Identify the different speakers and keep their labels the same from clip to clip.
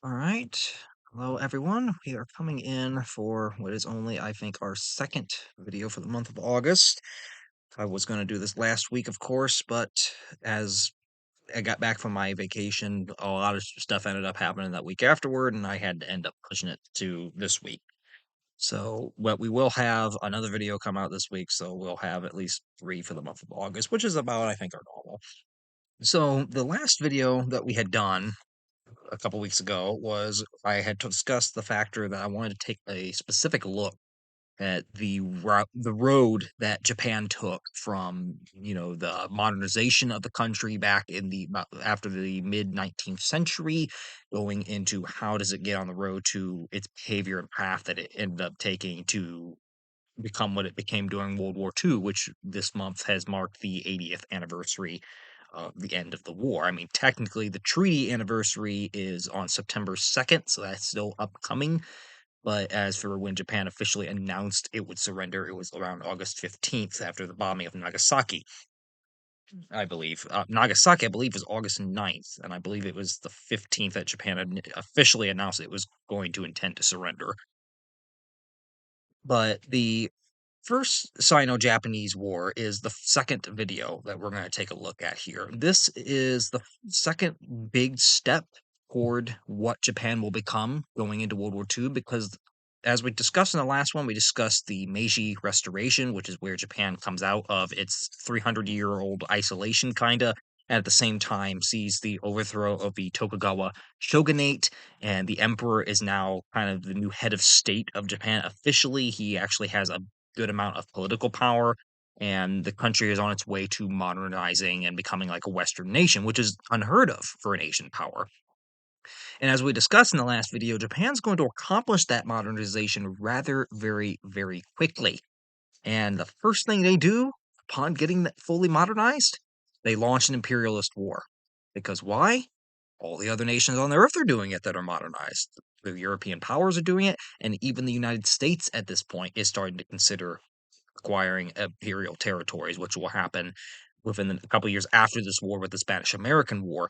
Speaker 1: All right. Hello, everyone. We are coming in for what is only, I think, our second video for the month of August. I was going to do this last week, of course, but as I got back from my vacation, a lot of stuff ended up happening that week afterward, and I had to end up pushing it to this week. So, but we will have another video come out this week, so we'll have at least three for the month of August, which is about, I think, our normal. So, the last video that we had done a couple weeks ago was I had discussed the factor that I wanted to take a specific look at the road that Japan took from the modernization of the country back in after the mid 19th century, going into how does it get on the road to its behavior and path that it ended up taking to become what it became during World War II, which this month has marked the 80th anniversary of the end of the war. I mean, technically, the treaty anniversary is on September 2nd, so that's still upcoming. But as for when Japan officially announced it would surrender, it was around August 15th after the bombing of Nagasaki, I believe. Nagasaki, I believe, was August 9th, and I believe it was the 15th that Japan had officially announced it was going to intend to surrender. But the First Sino-Japanese War is the second video that we're going to take a look at here. This is the second big step toward what Japan will become going into World War II because as we discussed in the last one, we discussed the Meiji Restoration, which is where Japan comes out of its 300-year-old isolation, kinda, and at the same time sees the overthrow of the Tokugawa shogunate, and the emperor is now kind of the new head of state of Japan. Officially, he actually has a good amount of political power, and the country is on its way to modernizing and becoming like a Western nation, which is unheard of for an Asian power. And as we discussed in the last video, Japan's going to accomplish that modernization rather very, very quickly. And the first thing they do upon getting that fully modernized, they launch an imperialist war. Because why? All the other nations on the earth are doing it that are modernized. The European powers are doing it, and even the United States at this point is starting to consider acquiring imperial territories, which will happen within a couple of years after this war with the Spanish American War.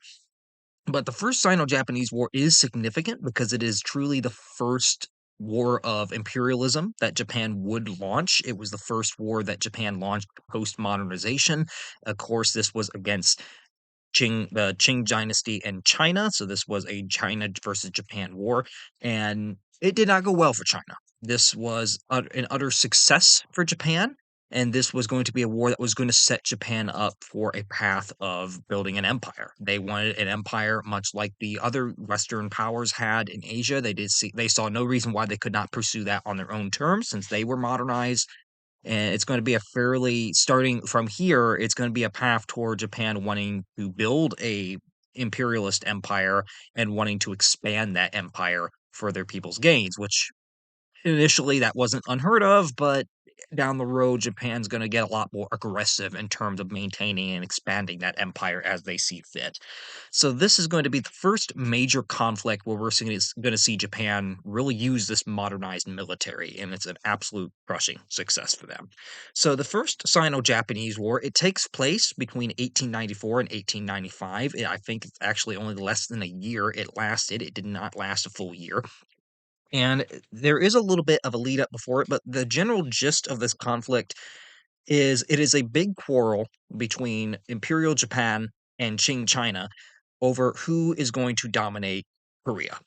Speaker 1: But the First Sino Japanese War is significant because it is truly the first war of imperialism that Japan would launch. It was the first war that Japan launched post modernization. Of course, this was against the Qing Dynasty and China. So this was a China versus Japan war, and it did not go well for China. This was an utter success for Japan, and this was going to be a war that was going to set Japan up for a path of building an empire. They wanted an empire much like the other Western powers had in Asia. They saw no reason why they could not pursue that on their own terms since they were modernized, and it's going to be a fairly starting from here, it's going to be a path toward Japan wanting to build a imperialist empire and wanting to expand that empire for their people's gains, which initially that wasn't unheard of, but down the road, Japan's going to get a lot more aggressive in terms of maintaining and expanding that empire as they see fit. So this is going to be the first major conflict where we're going to see Japan really use this modernized military, and it's an absolute crushing success for them. So the first Sino-Japanese War, it takes place between 1894 and 1895. I think it's actually only less than a year it lasted. It did not last a full year. And there is a little bit of a lead up before it, but the general gist of this conflict is it is a big quarrel between Imperial Japan and Qing China over who is going to dominate Korea.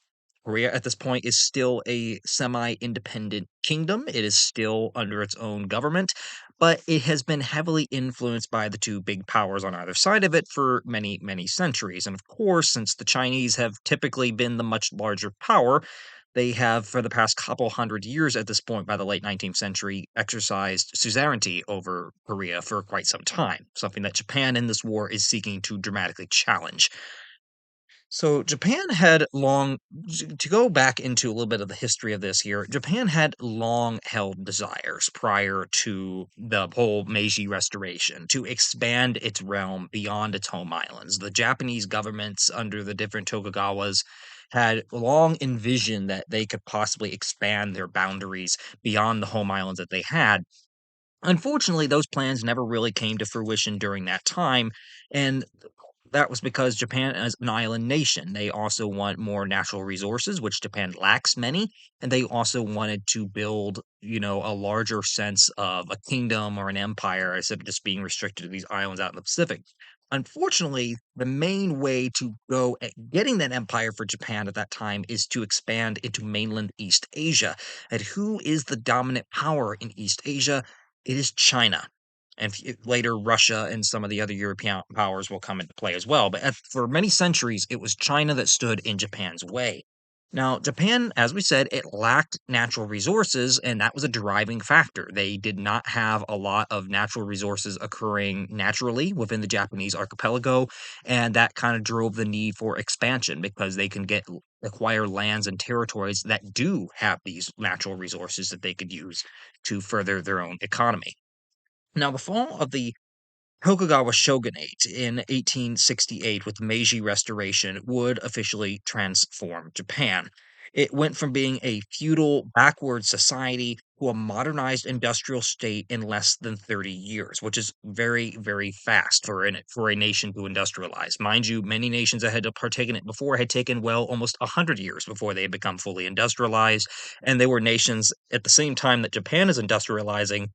Speaker 1: Korea at this point is still a semi independent kingdom. It is still under its own government, but it has been heavily influenced by the two big powers on either side of it for many, many centuries. And of course, since the Chinese have typically been the much larger power, they have, for the past couple hundred years at this point, by the late 19th century, exercised suzerainty over Korea for quite some time, something that Japan in this war is seeking to dramatically challenge. So Japan had long to go back into a little bit of the history of this here. Japan had long held desires prior to the whole Meiji Restoration to expand its realm beyond its home islands. The Japanese governments under the different Tokugawas had long envisioned that they could possibly expand their boundaries beyond the home islands that they had. Unfortunately, those plans never really came to fruition during that time, and That was because Japan is an island nation. They also want more natural resources, which Japan lacks many, and they also wanted to build, a larger sense of a kingdom or an empire instead of just being restricted to these islands out in the Pacific. Unfortunately, the main way to go at getting that empire for Japan at that time is to expand into mainland East Asia. And who is the dominant power in East Asia? It is China, and later Russia and some of the other European powers will come into play as well. But for many centuries, it was China that stood in Japan's way. Now, Japan, as we said, it lacked natural resources, and that was a driving factor. They did not have a lot of natural resources occurring naturally within the Japanese archipelago, and that kind of drove the need for expansion because they can acquire lands and territories that do have these natural resources that they could use to further their own economy. Now, the fall of the Tokugawa shogunate in 1868 with the Meiji Restoration would officially transform Japan. It went from being a feudal, backward society to a modernized industrial state in less than 30 years, which is very, very fast for a nation to industrialize. Mind you, many nations that had partaken it before had taken well almost 100 years before they had become fully industrialized, and they were nations at the same time that Japan is industrializing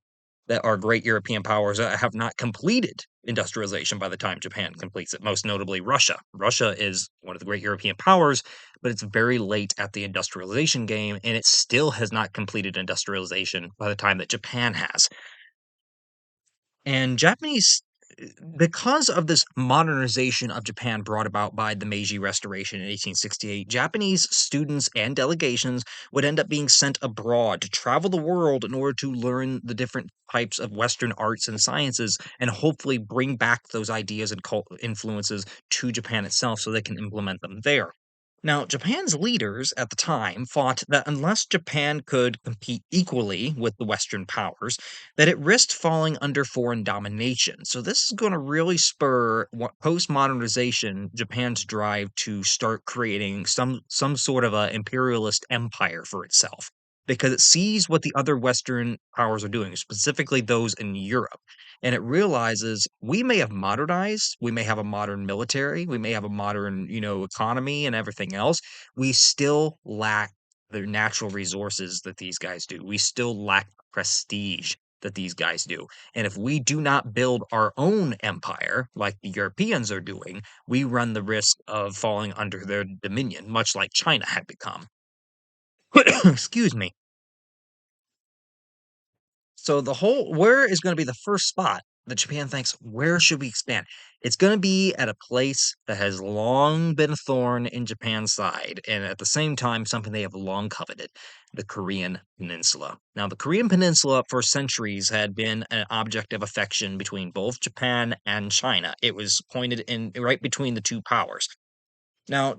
Speaker 1: that are great European powers that have not completed industrialization by the time Japan completes it, most notably Russia. Russia is one of the great European powers, but it's very late at the industrialization game, and it still has not completed industrialization by the time that Japan has. And because of this modernization of Japan brought about by the Meiji Restoration in 1868, Japanese students and delegations would end up being sent abroad to travel the world in order to learn the different types of Western arts and sciences and hopefully bring back those ideas and cult influences to Japan itself so they can implement them there. Now, Japan's leaders at the time thought that unless Japan could compete equally with the Western powers, that it risked falling under foreign domination. So this is going to really spur post-modernization Japan's drive to start creating some sort of a imperialist empire for itself because it sees what the other Western powers are doing, specifically those in Europe. And it realizes we may have modernized, we may have a modern military, we may have a modern, economy and everything else. We still lack the natural resources that these guys do. We still lack prestige that these guys do. And if we do not build our own empire like the Europeans are doing, we run the risk of falling under their dominion, much like China had become. Excuse me. So where is gonna be the first spot that Japan thinks, "Where should we expand?" It's gonna be at a place that has long been a thorn in Japan's side, and at the same time, something they have long coveted, the Korean Peninsula. Now, the Korean Peninsula for centuries had been an object of affection between both Japan and China. It was pointed in right between the 2 powers. Now,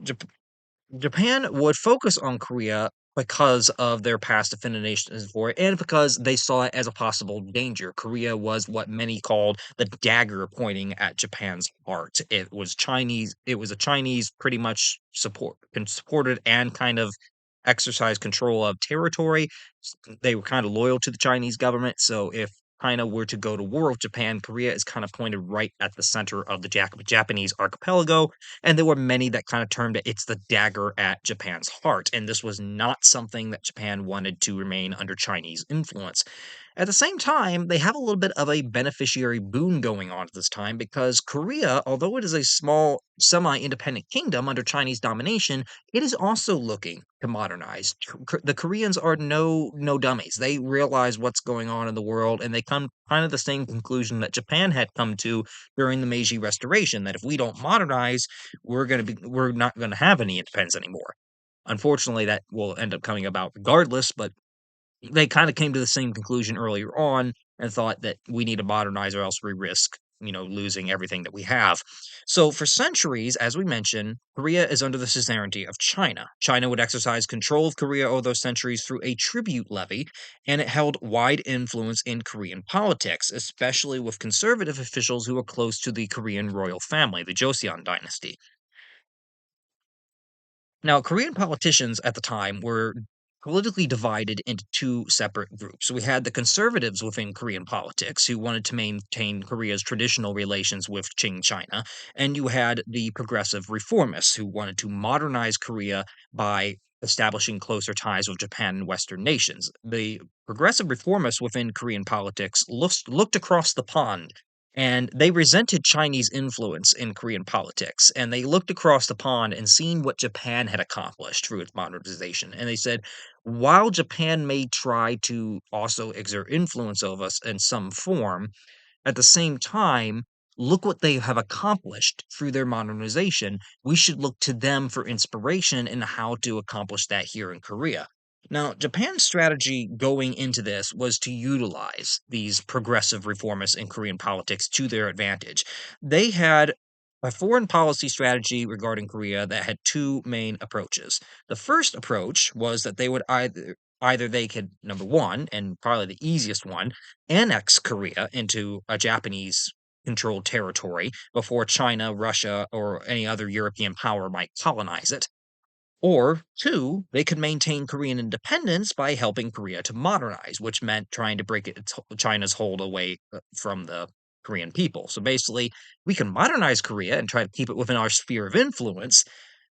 Speaker 1: Japan would focus on Korea because of their past affiliations for it and because they saw it as a possible danger. Korea was what many called the dagger pointing at Japan's heart. It was a Chinese pretty much supported and kind of exercised control of territory. They were kind of loyal to the Chinese government. So if China were to go to war with Japan, Korea is kind of pointed right at the center of the Japanese archipelago, and there were many that kind of termed it's the dagger at Japan's heart. And this was not something that Japan wanted to remain under Chinese influence. At the same time, they have a little bit of a beneficiary boon going on at this time because Korea, although it is a small, semi independent kingdom under Chinese domination, it is also looking to modernize. The Koreans are no dummies. They realize what's going on in the world and they come kind of the same conclusion that Japan had come to during the Meiji Restoration that if we don't modernize, we're not going to have any independence anymore. Unfortunately, that will end up coming about regardless, but they kind of came to the same conclusion earlier on and thought that we need to modernize or else we risk, losing everything that we have. So for centuries, as we mentioned, Korea is under the suzerainty of China. China would exercise control of Korea over those centuries through a tribute levy, and it held wide influence in Korean politics, especially with conservative officials who were close to the Korean royal family, the Joseon dynasty. Now, Korean politicians at the time were politically divided into two separate groups. So we had the conservatives within Korean politics who wanted to maintain Korea's traditional relations with Qing China, and you had the progressive reformists who wanted to modernize Korea by establishing closer ties with Japan and Western nations. The progressive reformists within Korean politics looked across the pond and they resented Chinese influence in Korean politics. And they looked across the pond and seen what Japan had accomplished through its modernization. And they said, while Japan may try to also exert influence over us in some form, at the same time, look what they have accomplished through their modernization. We should look to them for inspiration in how to accomplish that here in Korea. Now, Japan's strategy going into this was to utilize these progressive reformists in Korean politics to their advantage. They had a foreign policy strategy regarding Korea that had two main approaches. The first approach was that they would either they could number one, and probably the easiest one, annex Korea into a Japanese controlled territory before China, Russia, or any other European power might colonize it. Or two, they could maintain Korean independence by helping Korea to modernize, which meant trying to break China's hold away from the Korean people. So basically, we can modernize Korea and try to keep it within our sphere of influence,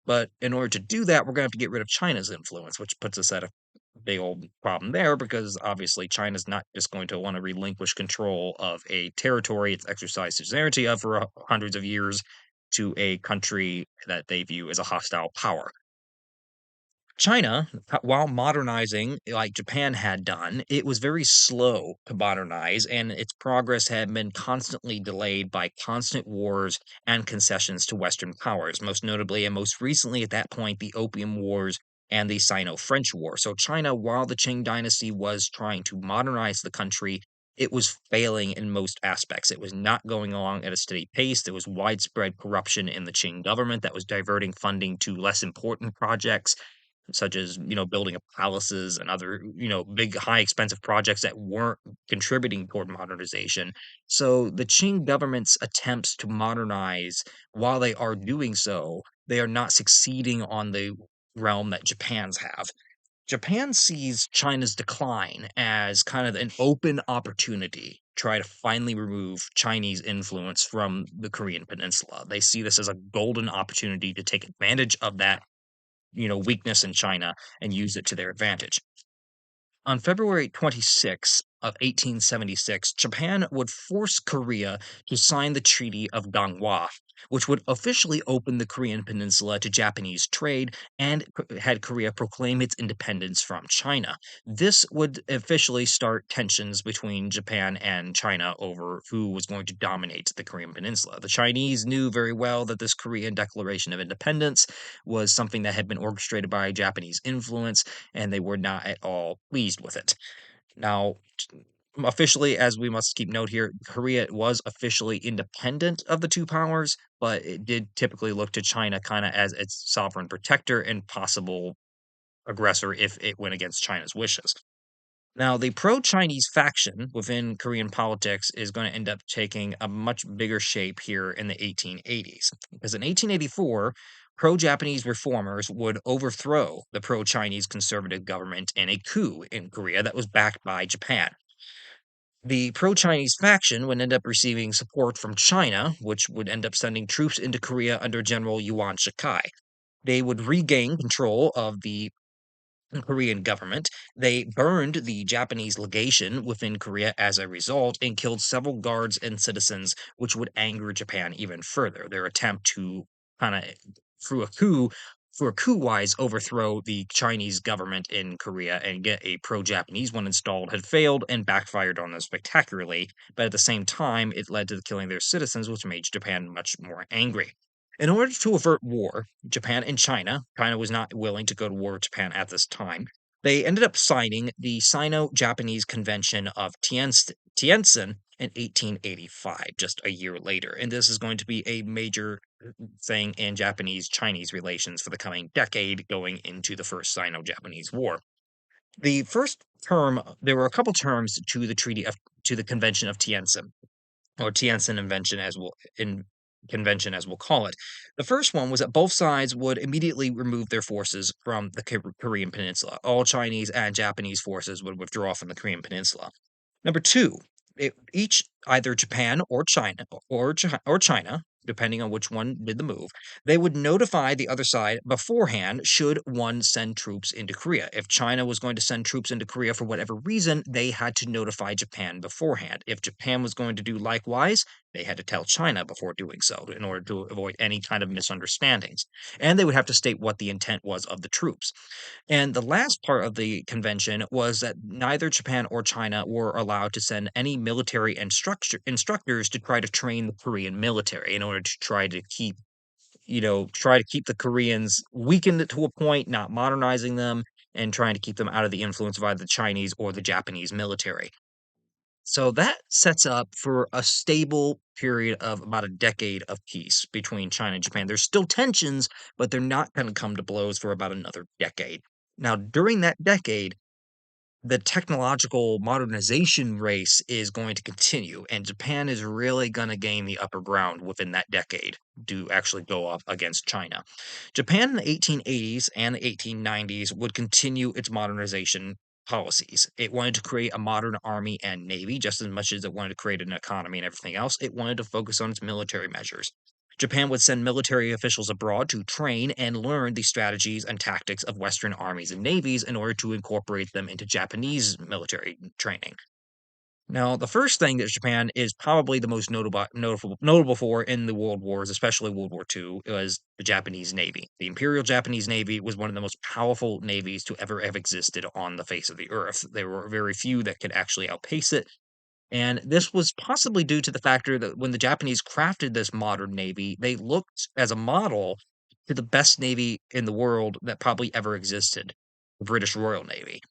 Speaker 1: but in order to do that, we're going to have to get rid of China's influence, which puts us at a big old problem there because obviously China's not just going to want to relinquish control of a territory it's exercised suzerainty of for hundreds of years to a country that they view as a hostile power. China, while modernizing like Japan had done, it was very slow to modernize, and its progress had been constantly delayed by constant wars and concessions to Western powers, most notably and most recently at that point, the Opium Wars and the Sino French War. So, China, while the Qing Dynasty was trying to modernize the country, it was failing in most aspects. It was not going along at a steady pace. There was widespread corruption in the Qing government that was diverting funding to less important projects such as, building of palaces and other, big, high expensive projects that weren't contributing toward modernization. So the Qing government's attempts to modernize, while they are doing so, they are not succeeding on the realm that Japan's have. Japan sees China's decline as kind of an open opportunity to try to finally remove Chinese influence from the Korean peninsula. They see this as a golden opportunity to take advantage of that weakness in China and use it to their advantage. On February 26th of 1876, Japan would force Korea to sign the Treaty of Ganghwa, which would officially open the Korean peninsula to Japanese trade and had Korea proclaim its independence from China. This would officially start tensions between Japan and China over who was going to dominate the Korean peninsula. The Chinese knew very well that this Korean Declaration of Independence was something that had been orchestrated by Japanese influence, and they were not at all pleased with it. Now, officially, as we must keep note here, Korea was officially independent of the two powers, but it did typically look to China kind of as its sovereign protector and possible aggressor if it went against China's wishes. Now, the pro Chinese faction within Korean politics is going to end up taking a much bigger shape here in the 1880s. Because in 1884, pro Japanese reformers would overthrow the pro Chinese conservative government in a coup in Korea that was backed by Japan. The pro Chinese faction would end up receiving support from China, which would end up sending troops into Korea under General Yuan Shikai. They would regain control of the Korean government. They burned the Japanese legation within Korea as a result and killed several guards and citizens, which would anger Japan even further. Their attempt to kind of, through a coup, for a coup wise, overthrow the Chinese government in Korea and get a pro Japanese one installed had failed and backfired on them spectacularly. But at the same time, it led to the killing of their citizens, which made Japan much more angry. In order to avert war, Japan and China was not willing to go to war with Japan at this time. They ended up signing the Sino-Japanese Convention of Tientsin in 1885, just a year later. And this is going to be a major thing in Japanese-Chinese relations for the coming decade going into the First Sino-Japanese War. The first term, there were a couple terms to the Convention of Tientsin, or Tientsin Invention as well convention, as we'll call it. The first one was that both sides would immediately remove their forces from the Korean Peninsula. All Chinese and Japanese forces would withdraw from the Korean Peninsula. Number 2, each either Japan or China, depending on which one did the move, they would notify the other side beforehand should one send troops into Korea. If China was going to send troops into Korea for whatever reason, they had to notify Japan beforehand. If Japan was going to do likewise, they had to tell China before doing so in order to avoid any kind of misunderstandings. And they would have to state what the intent was of the troops. And the last part of the convention was that neither Japan or China were allowed to send any military instructors to try to train the Korean military in order to try to keep the Koreans weakened to a point, not modernizing them, and trying to keep them out of the influence of either the Chinese or the Japanese military. So that sets up for a stable period of about a decade of peace between China and Japan. There's still tensions, but they're not going to come to blows for about another decade. Now, during that decade, the technological modernization race is going to continue, and Japan is really going to gain the upper ground within that decade to actually go up against China. Japan in the 1880s and the 1890s would continue its modernization policies. It wanted to create a modern army and navy just as much as it wanted to create an economy and everything else. It wanted to focus on its military measures. Japan would send military officials abroad to train and learn the strategies and tactics of Western armies and navies in order to incorporate them into Japanese military training. Now, the first thing that Japan is probably the most notable for in the world wars, especially World War II, was the Japanese Navy. The Imperial Japanese Navy was one of the most powerful navies to ever have existed on the face of the earth. There were very few that could actually outpace it, and this was possibly due to the factor that when the Japanese crafted this modern navy, they looked as a model to the best navy in the world that probably ever existed, the British Royal Navy.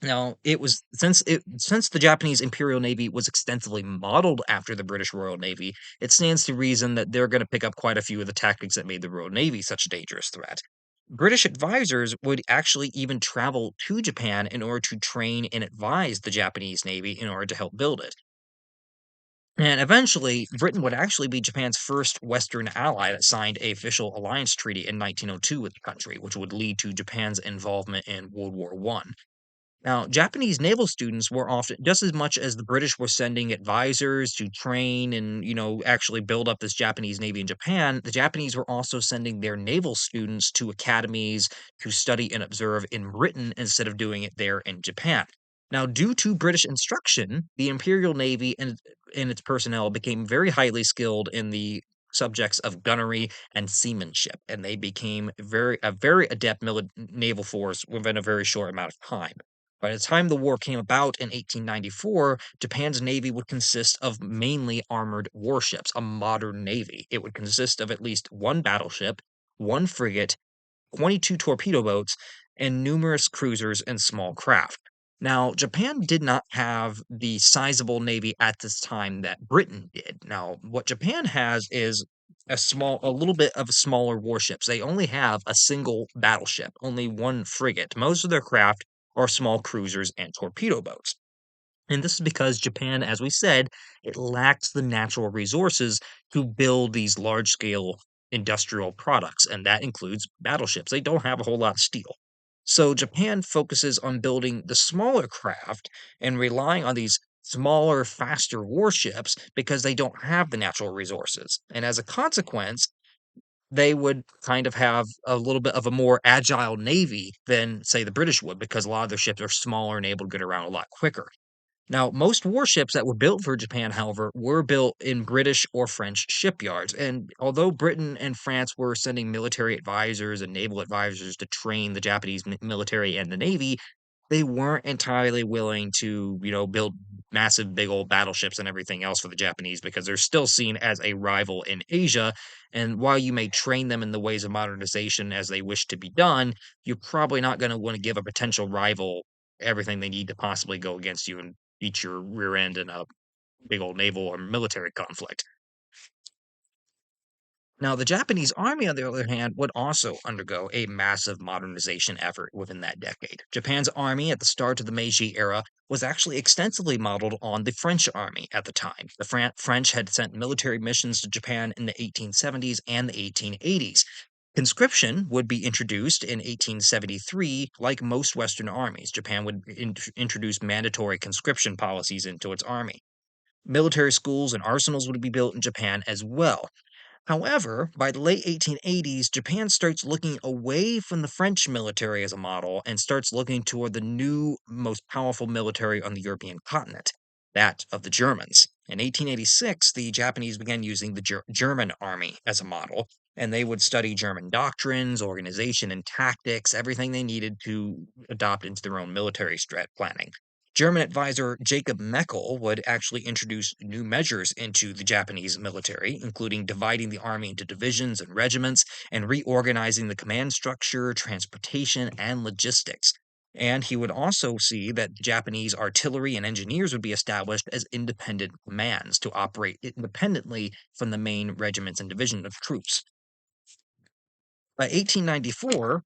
Speaker 1: Now, it was since the Japanese Imperial Navy was extensively modeled after the British Royal Navy, it stands to reason that they're going to pick up quite a few of the tactics that made the Royal Navy such a dangerous threat. British advisors would actually even travel to Japan in order to train and advise the Japanese Navy in order to help build it. And eventually, Britain would actually be Japan's first Western ally that signed a official alliance treaty in 1902 with the country, which would lead to Japan's involvement in World War One. Now, Japanese naval students were often just as much as the British were sending advisors to train and, actually build up this Japanese Navy in Japan, the Japanese were also sending their naval students to academies to study and observe in Britain instead of doing it there in Japan. Now, due to British instruction, the Imperial Navy and its personnel became very highly skilled in the subjects of gunnery and seamanship, and they became very adept naval force within a very short amount of time. By the time the war came about in 1894, Japan's navy would consist of mainly armored warships, a modern navy. It would consist of at least one battleship, one frigate, 22 torpedo boats, and numerous cruisers and small craft. Now, Japan did not have the sizable navy at this time that Britain did. Now, what Japan has is a little bit of smaller warships. They only have a single battleship, only one frigate. Most of their craft are small cruisers and torpedo boats. And this is because Japan, as we said, it lacks the natural resources to build these large scale industrial products, and that includes battleships. They don't have a whole lot of steel. So Japan focuses on building the smaller craft and relying on these smaller, faster warships because they don't have the natural resources. And as a consequence, they would kind of have a little bit of a more agile navy than, say, the British would because a lot of their ships are smaller and able to get around a lot quicker. Now, most warships that were built for Japan, however, were built in British or French shipyards. And although Britain and France were sending military advisors and naval advisors to train the Japanese military and the navy, they weren't entirely willing to, build massive, big old battleships and everything else for the Japanese because they're still seen as a rival in Asia. And while you may train them in the ways of modernization as they wish to be done, you're probably not going to want to give a potential rival everything they need to possibly go against you and beat your rear end in a big old naval or military conflict. Now, the Japanese army, on the other hand, would also undergo a massive modernization effort within that decade. Japan's army at the start of the Meiji era was actually extensively modeled on the French army at the time. The French had sent military missions to Japan in the 1870s and the 1880s. Conscription would be introduced in 1873. Like most Western armies, Japan would introduce mandatory conscription policies into its army. Military schools and arsenals would be built in Japan as well. However, by the late 1880s, Japan starts looking away from the French military as a model and starts looking toward the new, most powerful military on the European continent, that of the Germans. In 1886, the Japanese began using the German army as a model, and they would study German doctrines, organization, and tactics, everything they needed to adopt into their own military strat planning. German advisor Jacob Meckel would actually introduce new measures into the Japanese military, including dividing the army into divisions and regiments and reorganizing the command structure, transportation, and logistics. And he would also see that Japanese artillery and engineers would be established as independent commands to operate independently from the main regiments and division of troops. By 1894,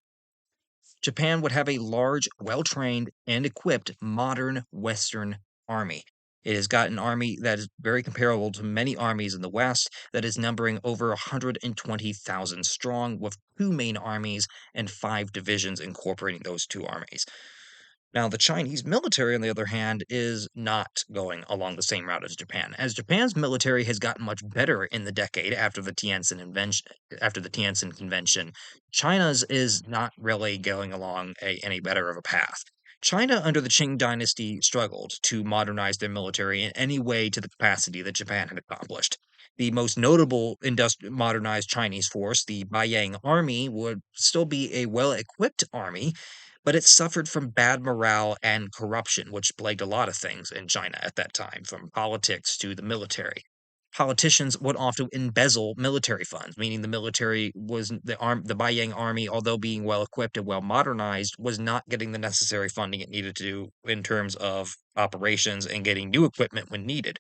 Speaker 1: Japan would have a large, well trained, and equipped modern Western army. It has got an army that is very comparable to many armies in the West, that is numbering over 120,000 strong, with two main armies and five divisions incorporating those two armies. Now, the Chinese military, on the other hand, is not going along the same route as Japan, as Japan's military has gotten much better in the decade after the Tianjin Convention. China's is not really going along any better of a path. China, under the Qing Dynasty, struggled to modernize their military in any way to the capacity that Japan had accomplished. The most notable modernized Chinese force, the Beiyang Army, would still be a well equipped army, but it suffered from bad morale and corruption, which plagued a lot of things in China at that time, from politics to the military. Politicians would often embezzle military funds, meaning the military was the Beiyang army, although being well equipped and well modernized, was not getting the necessary funding it needed to in terms of operations and getting new equipment when needed.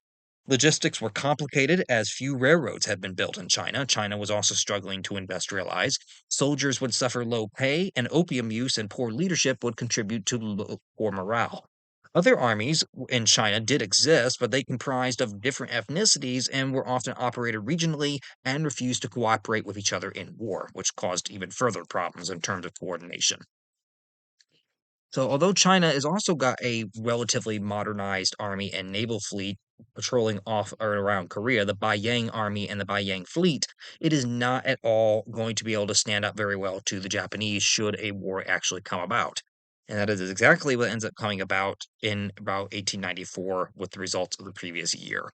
Speaker 1: Logistics were complicated as few railroads had been built in China. China was also struggling to industrialize. Soldiers would suffer low pay, and opium use and poor leadership would contribute to poor morale. Other armies in China did exist, but they comprised of different ethnicities and were often operated regionally and refused to cooperate with each other in war, which caused even further problems in terms of coordination. So, although China has also got a relatively modernized army and naval fleet patrolling off or around Korea, the Beiyang army and the Beiyang fleet, it is not at all going to be able to stand up very well to the Japanese should a war actually come about. And that is exactly what ends up coming about in about 1894 with the results of the previous year.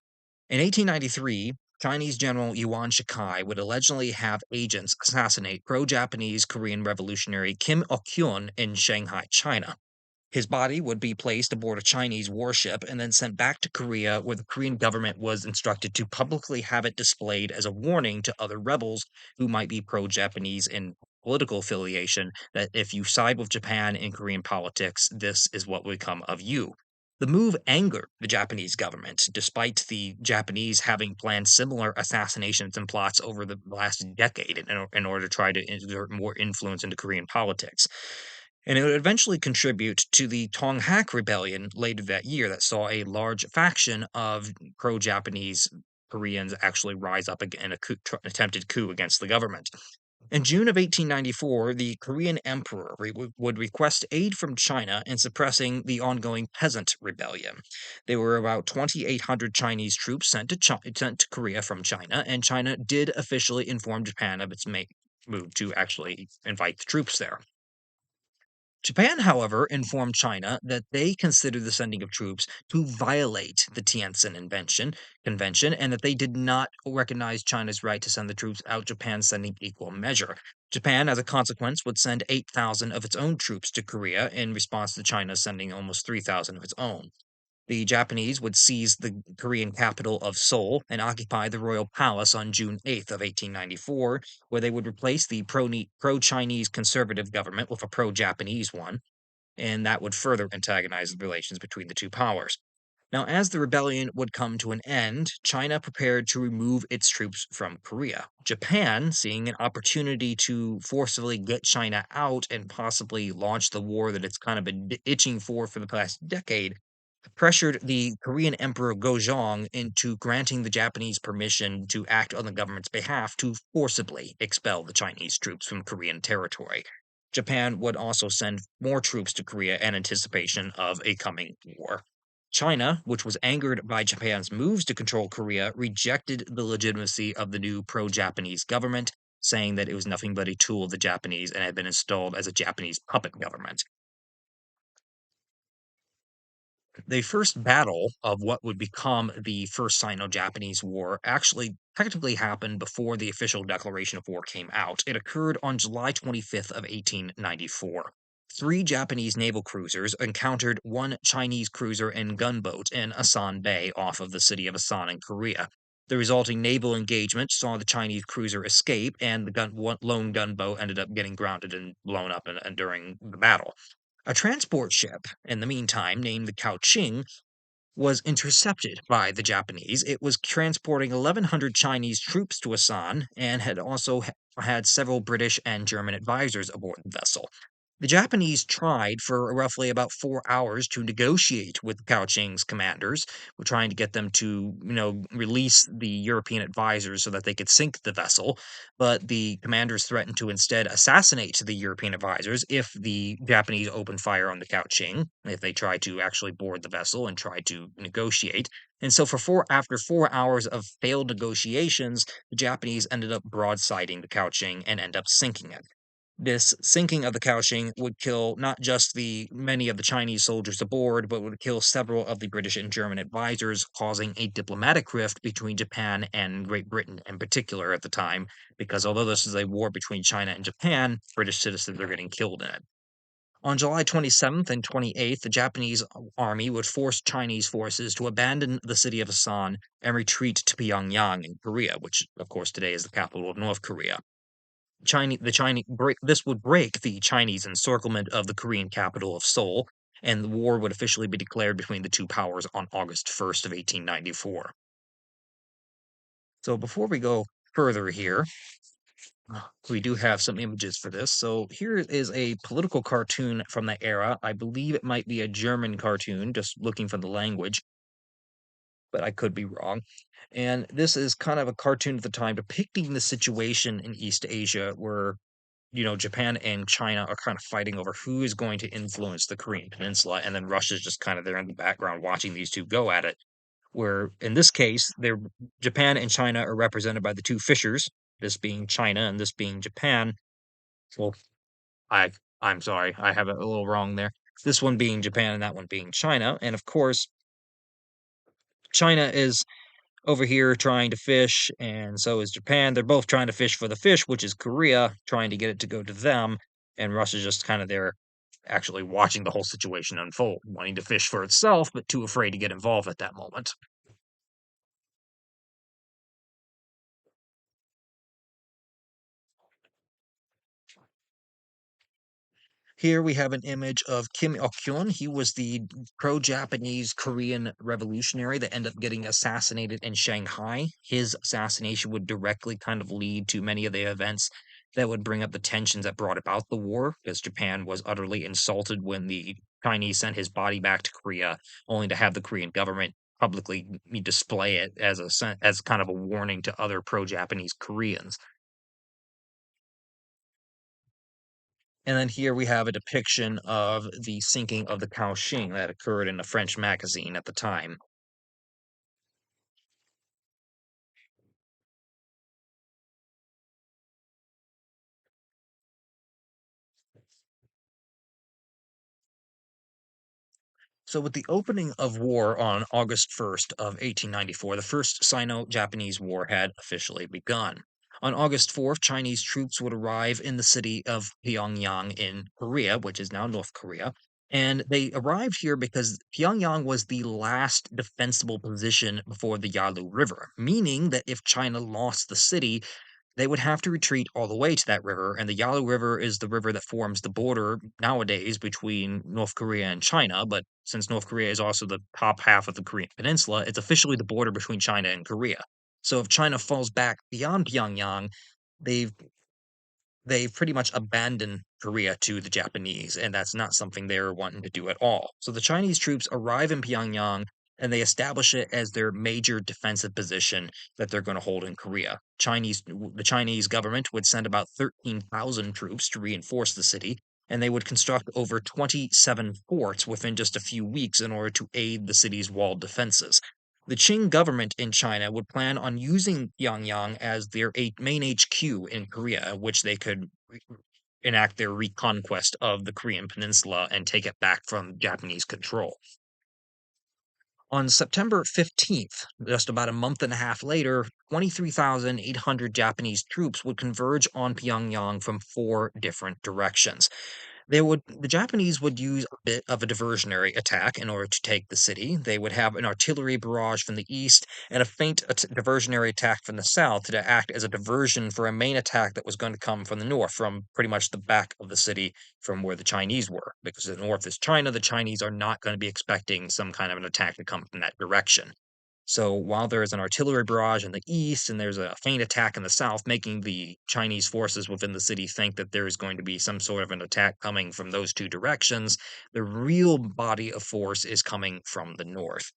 Speaker 1: In 1893, Chinese General Yuan Shikai would allegedly have agents assassinate pro Japanese Korean revolutionary Kim Il kyun in Shanghai, China. His body would be placed aboard a Chinese warship and then sent back to Korea, where the Korean government was instructed to publicly have it displayed as a warning to other rebels who might be pro Japanese in political affiliation that if you side with Japan in Korean politics, this is what will come of you. The move angered the Japanese government, despite the Japanese having planned similar assassinations and plots over the last decade in order to try to exert more influence into Korean politics. And it would eventually contribute to the Tonghak Rebellion later that year that saw a large faction of pro-Japanese Koreans actually rise up in a attempted coup against the government. In June of 1894, the Korean emperor would request aid from China in suppressing the ongoing peasant rebellion. There were about 2,800 Chinese troops sent to Korea from China, and China did officially inform Japan of its move to actually invite the troops there. Japan, however, informed China that they considered the sending of troops to violate the Convention and that they did not recognize China's right to send the troops out Japan sending equal measure. Japan, as a consequence, would send 8,000 of its own troops to Korea in response to China sending almost 3,000 of its own. The Japanese would seize the Korean capital of Seoul and occupy the royal palace on June 8th of 1894, where they would replace the pro-Chinese conservative government with a pro-Japanese one, and that would further antagonize the relations between the two powers. Now, as the rebellion would come to an end, China prepared to remove its troops from Korea. Japan, seeing an opportunity to forcibly get China out and possibly launch the war that it's kind of been itching for the past decade, pressured the Korean Emperor Gojong into granting the Japanese permission to act on the government's behalf to forcibly expel the Chinese troops from Korean territory. Japan would also send more troops to Korea in anticipation of a coming war. China, which was angered by Japan's moves to control Korea, rejected the legitimacy of the new pro Japanese government, saying that it was nothing but a tool of the Japanese and had been installed as a Japanese puppet government. The first battle of what would become the First Sino-Japanese War actually technically happened before the official declaration of war came out. It occurred on July 25th of 1894. Three Japanese naval cruisers encountered one Chinese cruiser and gunboat in Asan Bay off of the city of Asan in Korea. The resulting naval engagement saw the Chinese cruiser escape, and the one lone gunboat ended up getting grounded and blown up during the battle. A transport ship, in the meantime, named the Qing, was intercepted by the Japanese. It was transporting 1,100 Chinese troops to Asan and had also had several British and German advisors aboard the vessel. The Japanese tried for roughly about 4 hours to negotiate with Kaohsiung's commanders. We're trying to get them to, release the European advisors so that they could sink the vessel. But the commanders threatened to instead assassinate the European advisors if the Japanese opened fire on the Kaohsiung, if they tried to actually board the vessel and try to negotiate. And so, after 4 hours of failed negotiations, the Japanese ended up broadsiding the Kaohsiung and end up sinking it. This sinking of the Kaohsiung would kill not just the many of the Chinese soldiers aboard, but would kill several of the British and German advisors, causing a diplomatic rift between Japan and Great Britain in particular at the time, because although this is a war between China and Japan, British citizens are getting killed in it. On July 27th and 28th, the Japanese army would force Chinese forces to abandon the city of Asan and retreat to Pyongyang in Korea, which, of course, today is the capital of North Korea. This would break the Chinese encirclement of the Korean capital of Seoul, and the war would officially be declared between the two powers on August 1st of 1894. So before we go further here, we do have some images for this. So here is a political cartoon from the era. I believe it might be a German cartoon, just looking for the language, but I could be wrong. And this is kind of a cartoon at the time depicting the situation in East Asia where Japan and China are kind of fighting over who is going to influence the Korean Peninsula, and then Russia's just kind of there in the background watching these two go at it. Where in this case, Japan and China are represented by the two fishers, this being China and this being Japan. Well, I I'm sorry, I have it a little wrong there. This one being Japan and that one being China, and of course, China is over here trying to fish, and so is Japan. They're both trying to fish for the fish, which is Korea, trying to get it to go to them, and Russia's just kind of there actually watching the whole situation unfold, wanting to fish for itself, but too afraid to get involved at that moment. Here we have an image of Kim Il-kyun. He was the pro-Japanese Korean revolutionary that ended up getting assassinated in Shanghai. His assassination would directly kind of lead to many of the events that would bring up the tensions that brought about the war, because Japan was utterly insulted when the Chinese sent his body back to Korea, only to have the Korean government publicly display it as as kind of a warning to other pro-Japanese Koreans. And then here we have a depiction of the sinking of the Kaohsiung that occurred in a French magazine at the time. So, with the opening of war on August 1st of 1894, the First Sino-Japanese War had officially begun. On August 4th, Chinese troops would arrive in the city of Pyongyang in Korea, which is now North Korea. And they arrived here because Pyongyang was the last defensible position before the Yalu River, meaning that if China lost the city, they would have to retreat all the way to that river, and the Yalu River is the river that forms the border nowadays between North Korea and China. But since North Korea is also the top half of the Korean Peninsula, it's officially the border between China and Korea. So if China falls back beyond Pyongyang, they've they pretty much abandoned Korea to the Japanese, and that's not something they're wanting to do at all. So the Chinese troops arrive in Pyongyang and they establish it as their major defensive position that they're going to hold in Korea. The Chinese government would send about 13,000 troops to reinforce the city, and they would construct over 27 forts within just a few weeks in order to aid the city's walled defenses. The Qing government in China would plan on using Pyongyang as their main HQ in Korea, which they could enact their reconquest of the Korean peninsula and take it back from Japanese control. On September 15th, just about a month and a half later, 23,800 Japanese troops would converge on Pyongyang from four different directions. The Japanese would use a bit of a diversionary attack in order to take the city. They would have an artillery barrage from the east and a faint diversionary attack from the south to act as a diversion for a main attack that was going to come from the north, from pretty much the back of the city from where the Chinese were. Because the north is China, the Chinese are not going to be expecting some kind of an attack to come from that direction. So while there is an artillery barrage in the east and there's a feint attack in the south, making the Chinese forces within the city think that there is going to be some sort of an attack coming from those two directions, the real body of force is coming from the north.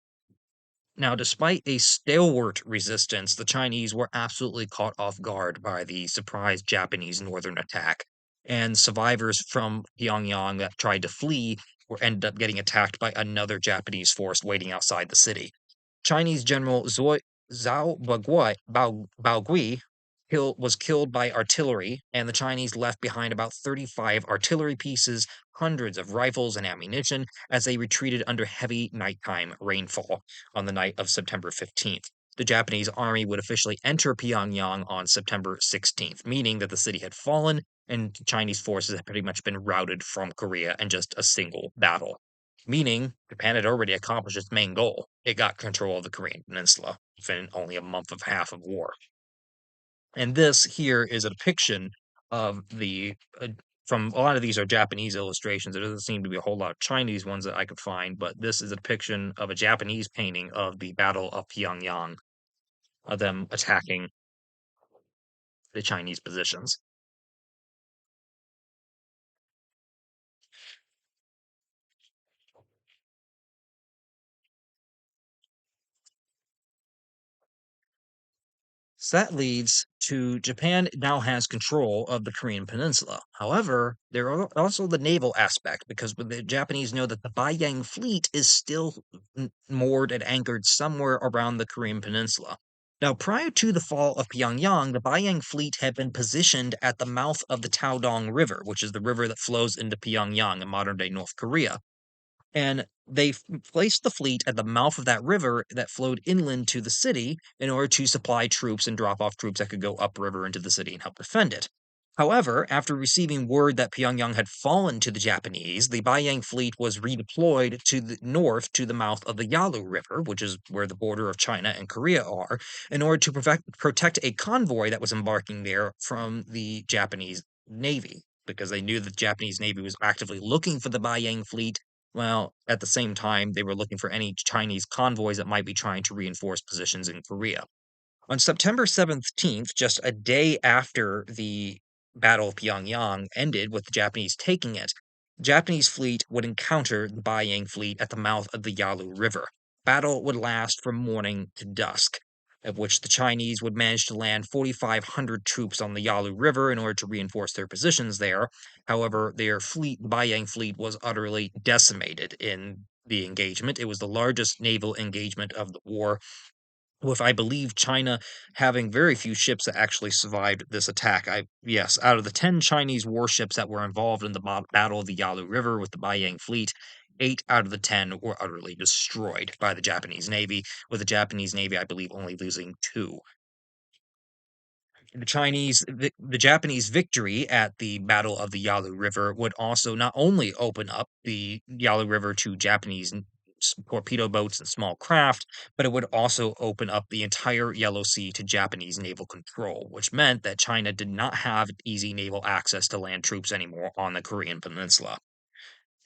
Speaker 1: Now, despite a stalwart resistance, the Chinese were absolutely caught off guard by the surprise Japanese northern attack, and survivors from Pyongyang that tried to flee ended up getting attacked by another Japanese force waiting outside the city. Chinese General Zhao Baogui was killed by artillery, and the Chinese left behind about 35 artillery pieces, hundreds of rifles and ammunition as they retreated under heavy nighttime rainfall on the night of September 15th. The Japanese army would officially enter Pyongyang on September 16th, meaning that the city had fallen and Chinese forces had pretty much been routed from Korea in just a single battle, meaning Japan had already accomplished its main goal. It got control of the Korean Peninsula within only a month and a half of war. And this here is a depiction of from a lot of these are Japanese illustrations. There doesn't seem to be a whole lot of Chinese ones that I could find, but this is a depiction of a Japanese painting of the Battle of Pyongyang, of them attacking the Chinese positions. So that leads to Japan now has control of the Korean Peninsula. However, there are also the naval aspect because the Japanese know that the Baiyang fleet is still moored and anchored somewhere around the Korean Peninsula. Now, prior to the fall of Pyongyang, the Baiyang fleet had been positioned at the mouth of the Taedong River, which is the river that flows into Pyongyang in modern day North Korea, and they placed the fleet at the mouth of that river that flowed inland to the city in order to supply troops and drop off troops that could go upriver into the city and help defend it. However, after receiving word that Pyongyang had fallen to the Japanese, the Baiyang fleet was redeployed to the north to the mouth of the Yalu River, which is where the border of China and Korea are, in order to protect a convoy that was embarking there from the Japanese Navy, because they knew the Japanese Navy was actively looking for the Baiyang fleet. Well, at the same time, they were looking for any Chinese convoys that might be trying to reinforce positions in Korea. On September 17th, just a day after the Battle of Pyongyang ended with the Japanese taking it, the Japanese fleet would encounter the Beiyang fleet at the mouth of the Yalu River. Battle would last from morning to dusk, of which the Chinese would manage to land 4,500 troops on the Yalu River in order to reinforce their positions there. However, the Beiyang fleet, was utterly decimated in the engagement. It was the largest naval engagement of the war, with I believe China having very few ships that actually survived this attack. Yes, out of the 10 Chinese warships that were involved in the Battle of the Yalu River with the Beiyang fleet, 8 out of the 10 were utterly destroyed by the Japanese Navy, with the Japanese Navy, I believe, only losing 2. The Japanese victory at the Battle of the Yalu River would also not only open up the Yalu River to Japanese torpedo boats, and small craft, but it would also open up the entire Yellow Sea to Japanese naval control, which meant that China did not have easy naval access to land troops anymore on the Korean Peninsula.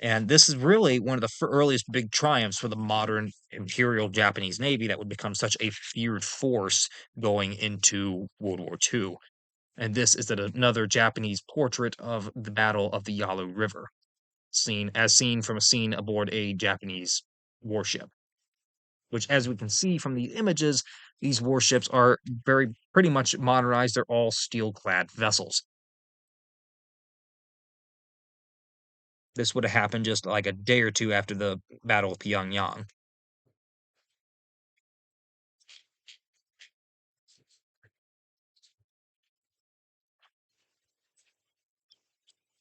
Speaker 1: And this is really one of the earliest big triumphs for the modern Imperial Japanese Navy that would become such a feared force going into World War II. And this is another Japanese portrait of the Battle of the Yalu River, seen from a scene aboard a Japanese warship. Which, as we can see from the images, these warships are very pretty much modernized. They're all steel-clad vessels. This would have happened just like a day or two after the Battle of Pyongyang.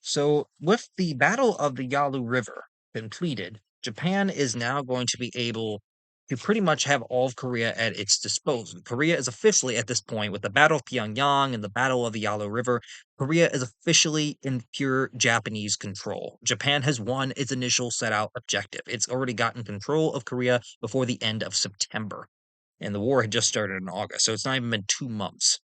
Speaker 1: So, with the Battle of the Yalu River completed, Japan is now going to be able to pretty much have all of Korea at its disposal. Korea is officially, at this point, with the Battle of Pyongyang and the Battle of the Yalu River, Korea is officially in pure Japanese control. Japan has won its initial set out objective. It's already gotten control of Korea before the end of September. And the war had just started in August, so it's not even been 2 months.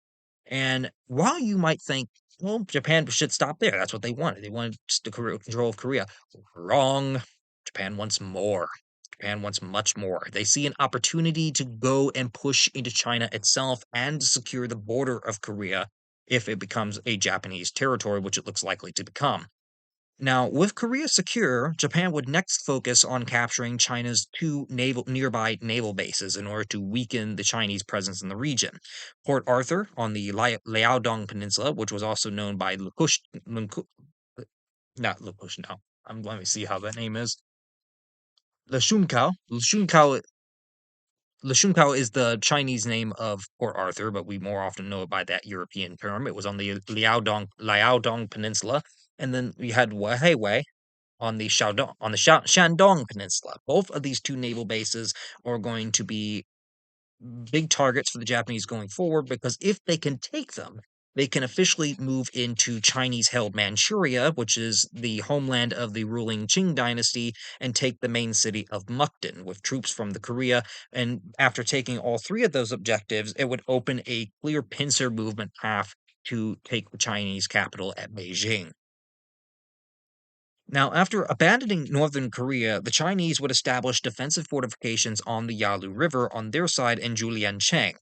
Speaker 1: And while you might think, well, Japan should stop there. That's what they wanted. They wanted just the control of Korea. Wrong. Japan wants more. Japan wants much more. They see an opportunity to go and push into China itself and to secure the border of Korea if it becomes a Japanese territory, which it looks likely to become. Now, with Korea secure, Japan would next focus on capturing China's two nearby naval bases in order to weaken the Chinese presence in the region. Port Arthur on the Liaodong Peninsula, which was also known by not Lukush, no. Let me see how that name is. Lushunkao. Lushunkao is the Chinese name of Port Arthur, but we more often know it by that European term. It was on the Liaodong Peninsula. And then we had Wei on the Shandong Peninsula. Both of these two naval bases are going to be big targets for the Japanese going forward because if they can take them, they can officially move into Chinese held Manchuria, which is the homeland of the ruling Qing Dynasty, and take the main city of Mukden with troops from the Korea. And after taking all three of those objectives, it would open a clear pincer movement path to take the Chinese capital at Beijing. Now, after abandoning northern Korea, the Chinese would establish defensive fortifications on the Yalu River on their side in Juliancheng.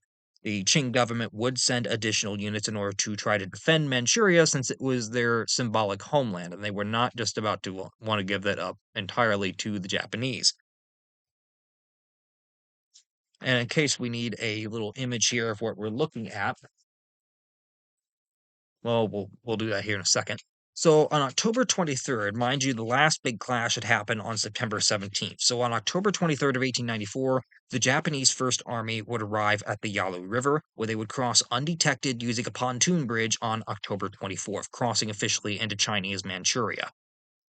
Speaker 1: The Qing government would send additional units in order to try to defend Manchuria since it was their symbolic homeland, and they were not just about to want to give that up entirely to the Japanese. And in case we need a little image here of what we're looking at, well, we'll do that here in a second. So on October 23rd, mind you, the last big clash had happened on September 17th. So on October 23rd of 1894, the Japanese First Army would arrive at the Yalu River, where they would cross undetected using a pontoon bridge on October 24th, crossing officially into Chinese Manchuria.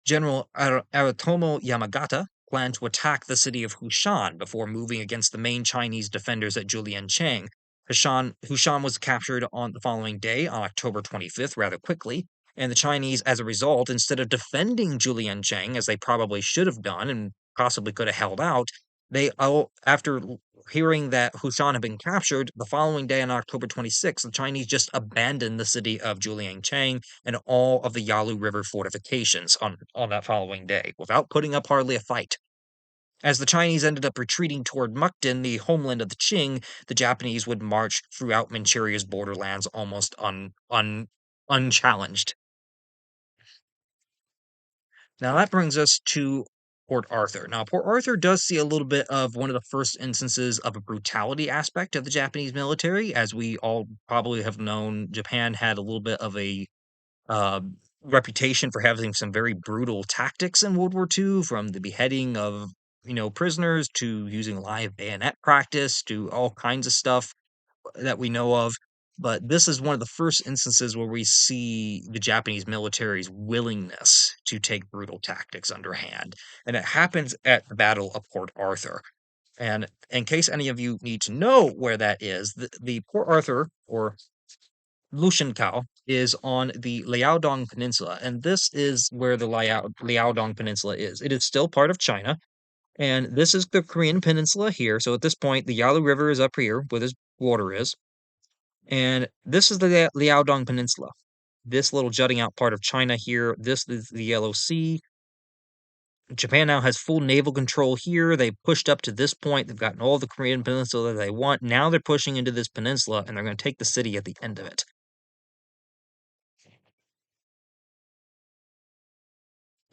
Speaker 1: General Aritomo Yamagata planned to attack the city of Hushan before moving against the main Chinese defenders at Juliancheng. Hushan was captured on the following day, on October 25th, rather quickly, and the Chinese, as a result, instead of defending Juliancheng, as they probably should have done and possibly could have held out, after hearing that Hushan had been captured, the following day on October 26th, the Chinese just abandoned the city of Juliancheng and all of the Yalu River fortifications on that following day, without putting up hardly a fight. As the Chinese ended up retreating toward Mukden, the homeland of the Qing, the Japanese would march throughout Manchuria's borderlands almost unchallenged. Now that brings us to Port Arthur. Now, Port Arthur does see a little bit of one of the first instances of a brutality aspect of the Japanese military. As we all probably have known, Japan had a little bit of a uh, reputation for having some very brutal tactics in World War II, from the beheading of prisoners to using live bayonet practice to all kinds of stuff that we know of. But this is one of the first instances where we see the Japanese military's willingness to take brutal tactics underhand. And it happens at the Battle of Port Arthur. And in case any of you need to know where that is, the Port Arthur, or Lushenkao, is on the Liaodong Peninsula. And this is where the Liaodong Peninsula is. It is still part of China. And this is the Korean Peninsula here. So at this point, the Yalu River is up here where this water is. And this is the Liaodong Peninsula. This little jutting out part of China here. This is the Yellow Sea. Japan now has full naval control here. They pushed up to this point. They've gotten all the Korean Peninsula that they want. Now they're pushing into this peninsula and they're going to take the city at the end of it.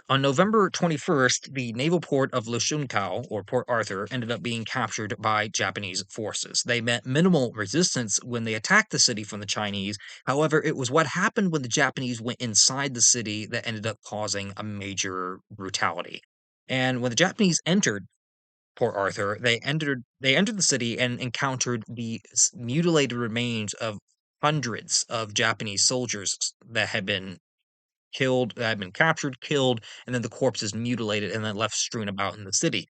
Speaker 1: On November 21st, the naval port of Lushunkau, or Port Arthur, ended up being captured by Japanese forces. They met minimal resistance when they attacked the city from the Chinese. However, it was what happened when the Japanese went inside the city that ended up causing a major brutality. And when the Japanese entered Port Arthur, they entered the city and encountered the mutilated remains of hundreds of Japanese soldiers that had been killed, that had been captured, killed, and then the corpses mutilated and then left strewn about in the city.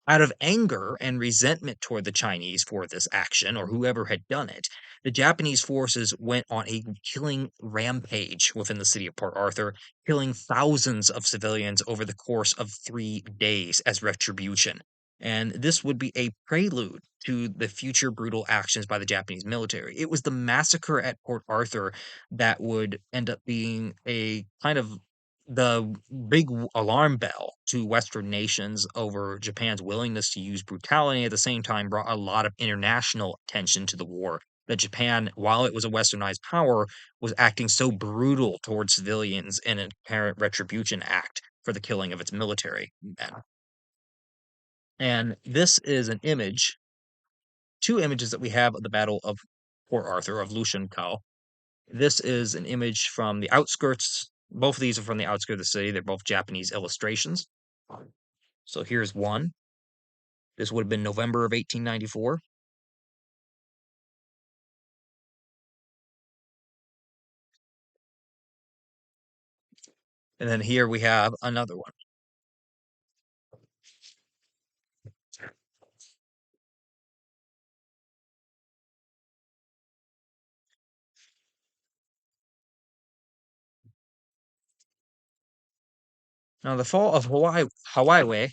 Speaker 1: Out of anger and resentment toward the Chinese for this action or whoever had done it, the Japanese forces went on a killing rampage within the city of Port Arthur, killing thousands of civilians over the course of 3 days as retribution. And this would be a prelude to the future brutal actions by the Japanese military. It was the massacre at Port Arthur that would end up being a kind of the big alarm bell to Western nations over Japan's willingness to use brutality, at the same time brought a lot of international attention to the war. That Japan, while it was a westernized power, was acting so brutal towards civilians in an apparent retribution act for the killing of its military men. And this is an image, two images that we have of the Battle of Port Arthur, of Lushenkau. This is an image from the outskirts. Both of these are from the outskirts of the city. They're both Japanese illustrations. So here's one. This would have been November of 1894. And then here we have another one. Now, the fall of Hawaii,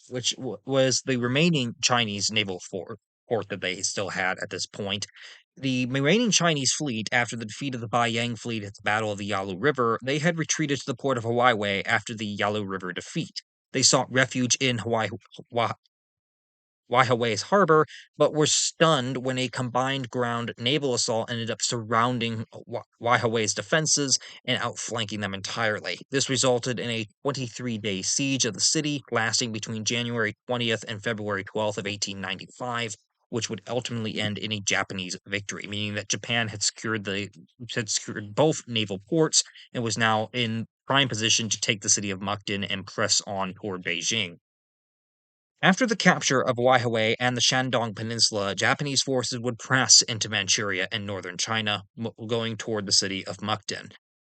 Speaker 1: which was the remaining Chinese naval port that they still had at this point. The remaining Chinese fleet, after the defeat of the Yang fleet at the Battle of the Yalu River, they had retreated to the port of Hawaii after the Yalu River defeat. They sought refuge in Waihawai's harbor, but were stunned when a combined ground naval assault ended up surrounding Waihawai's defenses and outflanking them entirely. This resulted in a 23-day siege of the city, lasting between January 20th and February 12th of 1895, which would ultimately end in a Japanese victory, meaning that Japan had secured both naval ports and was now in prime position to take the city of Mukden and press on toward Beijing. After the capture of Waihawei and the Shandong Peninsula, Japanese forces would press into Manchuria and northern China, going toward the city of Mukden.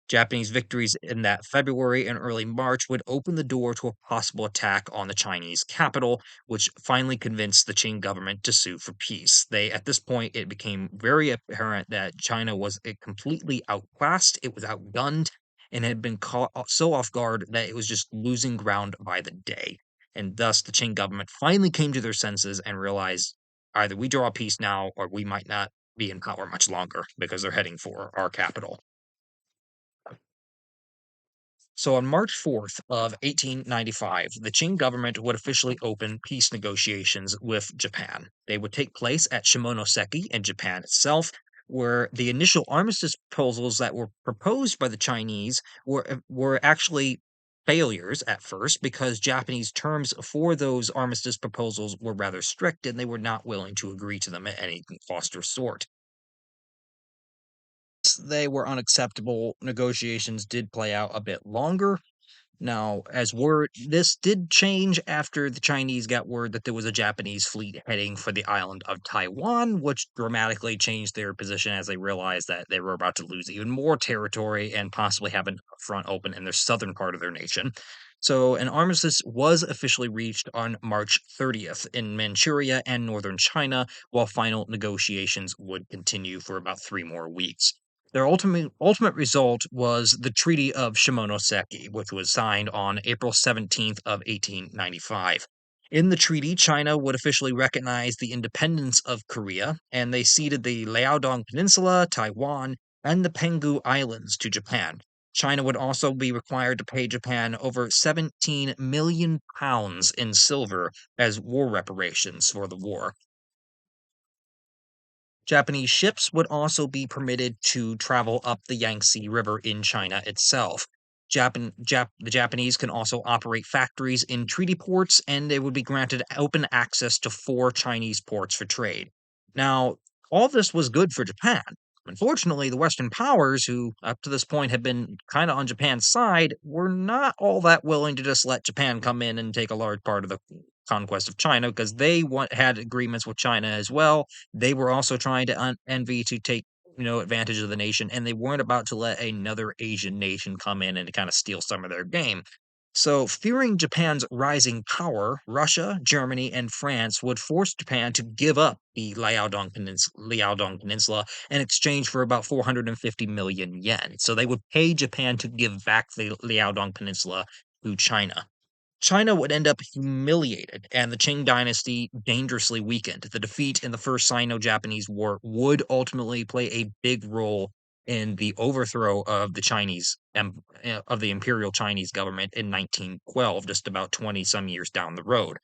Speaker 1: Japanese victories in that February and early March would open the door to a possible attack on the Chinese capital, which finally convinced the Qing government to sue for peace. At this point, it became very apparent that China was completely outclassed, it was outgunned, and had been caught so off guard that it was just losing ground by the day. And thus, the Qing government finally came to their senses and realized either we draw a peace now or we might not be in power much longer because they're heading for our capital. So on March 4th of 1895, the Qing government would officially open peace negotiations with Japan. They would take place at Shimonoseki in Japan itself, where the initial armistice proposals that were proposed by the Chinese were actually failures at first because Japanese terms for those armistice proposals were rather strict and they were not willing to agree to them at any cost or sort. They were unacceptable. Negotiations did play out a bit longer. Now, as word, this did change after the Chinese got word that there was a Japanese fleet heading for the island of Taiwan, which dramatically changed their position as they realized that they were about to lose even more territory and possibly have a front open in their southern part of their nation. So, an armistice was officially reached on March 30th in Manchuria and northern China, while final negotiations would continue for about 3 more weeks. Their ultimate result was the Treaty of Shimonoseki, which was signed on April 17th of 1895. In the treaty, China would officially recognize the independence of Korea, and they ceded the Liaodong Peninsula, Taiwan, and the Penghu Islands to Japan. China would also be required to pay Japan over 17 million pounds in silver as war reparations for the war. Japanese ships would also be permitted to travel up the Yangtze River in China itself. The Japanese can also operate factories in treaty ports, and they would be granted open access to four Chinese ports for trade. Now, all this was good for Japan. Unfortunately, the Western powers, who up to this point had been kind of on Japan's side, were not all that willing to just let Japan come in and take a large part of the conquest of China because had agreements with China as well. They were also trying to envy to take advantage of the nation, and they weren't about to let another Asian nation come in and kind of steal some of their game. So, fearing Japan's rising power, Russia, Germany, and France would force Japan to give up the Liaodong Peninsula in exchange for about 450 million yen. So, they would pay Japan to give back the Liaodong Peninsula to China. China would end up humiliated and the Qing Dynasty dangerously weakened. The defeat in the First Sino-Japanese War would ultimately play a big role in the overthrow of of the Imperial Chinese government in 1912, just about 20 some years down the road.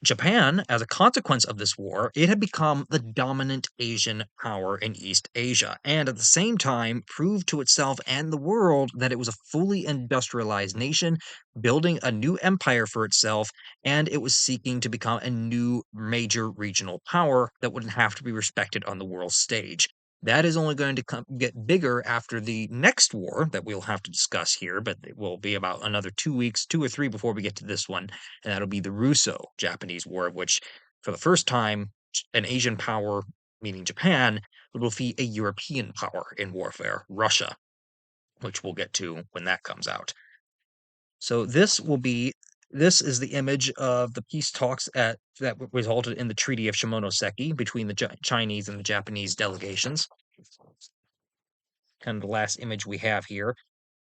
Speaker 1: Japan, as a consequence of this war, it had become the dominant Asian power in East Asia, and at the same time proved to itself and the world that it was a fully industrialized nation, building a new empire for itself, and it was seeking to become a new major regional power that would have to be respected on the world stage. That is only going to get bigger after the next war that we'll have to discuss here, but it will be about another 2 weeks, 2 or 3 before we get to this one, and that'll be the Russo-Japanese War, which, for the first time, an Asian power, meaning Japan, will defeat a European power in warfare, Russia, which we'll get to when that comes out. So this is the image of the peace talks that resulted in the Treaty of Shimonoseki between the Chinese and the Japanese delegations. Kind of the last image we have here.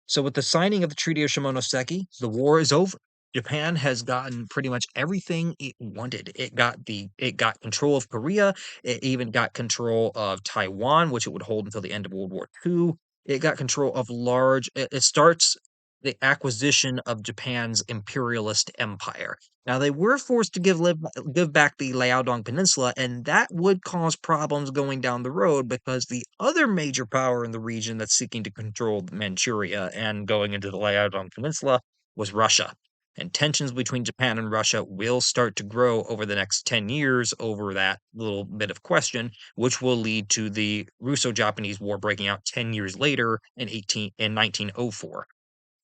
Speaker 1: So with the signing of the Treaty of Shimonoseki, the war is over. Japan has gotten pretty much everything it wanted. It got control of Korea. It even got control of Taiwan, which it would hold until the end of World War II. It got control of it starts the acquisition of Japan's imperialist empire. Now they were forced to give back the Liaodong Peninsula, and that would cause problems going down the road because the other major power in the region that's seeking to control Manchuria and going into the Liaodong Peninsula was Russia. And tensions between Japan and Russia will start to grow over the next 10 years over that little bit of question, which will lead to the Russo-Japanese War breaking out 10 years later in 1904,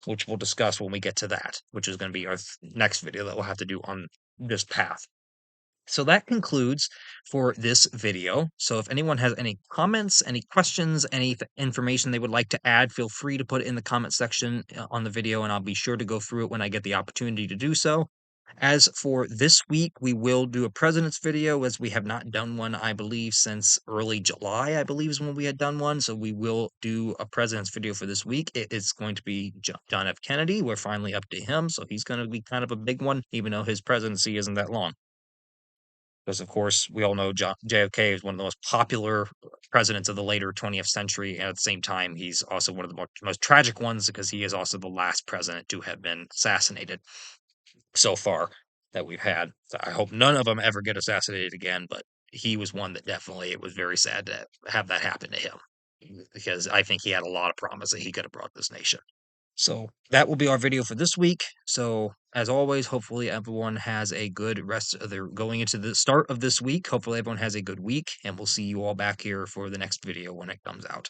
Speaker 1: which we'll discuss when we get to that, which is going to be our next video that we'll have to do on this path. So that concludes for this video. So if anyone has any comments, any questions, any information they would like to add, feel free to put it in the comment section on the video, and I'll be sure to go through it when I get the opportunity to do so. As for this week, we will do a president's video as we have not done one, I believe, since early July, I believe is when we had done one. So we will do a president's video for this week. It is going to be John F. Kennedy. We're finally up to him. So he's going to be kind of a big one, even though his presidency isn't that long. Because, of course, we all know JFK is one of the most popular presidents of the later 20th century. And at the same time, he's also one of the most tragic ones because he is also the last president to have been assassinated so far that we've had. So I hope none of them ever get assassinated again, but he was one that definitely it was very sad to have that happen to him because I think he had a lot of promise that he could have brought this nation. So that will be our video for this week. So as always, hopefully everyone has a good rest of their going into the start of this week. Hopefully everyone has a good week, and we'll see you all back here for the next video when it comes out.